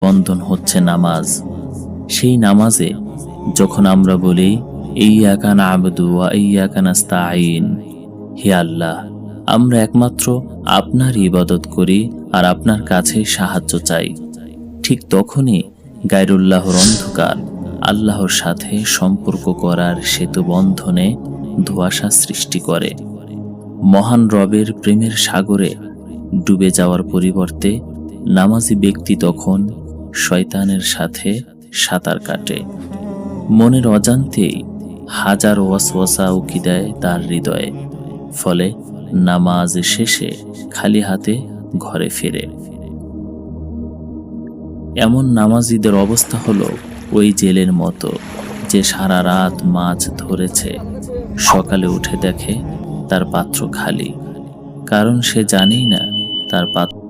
বন্ধন হচ্ছে নামাজ। সেই নামাজে যখন আমরা বলি ইয়্যাকা না'বুদু ওয়া ইয়্যাকা নাস্তাঈন, হে আল্লাহ, আমরা একমাত্র আপনার ইবাদত করি আর আপনার কাছে সাহায্য চাই, ঠিক তখনই গায়রুল্লাহর অন্ধকার আল্লাহর সাথে সম্পর্ক করার সেতু বন্ধনে ধোঁয়াশা সৃষ্টি করে। মহান রবের প্রেমের সাগরে ডুবে যাওয়ার পরিবর্তে নামাজি ব্যক্তি তখন শয়তানের সাথে সাঁতার কাটে। মনের অজান্তেই হাজার ওয়াসওয়াসা উকি দেয় তার হৃদয়ে, ফলে নামাজ শেষে খালি হাতে ঘরে ফিরে। এমন নামাজিদের অবস্থা হলো ওই জেলের মতো যে সারা রাত মাছ ধরেছে, সকালে উঠে দেখে তার পাত্র খালি, কারণ সে জানেই না তার পাত্র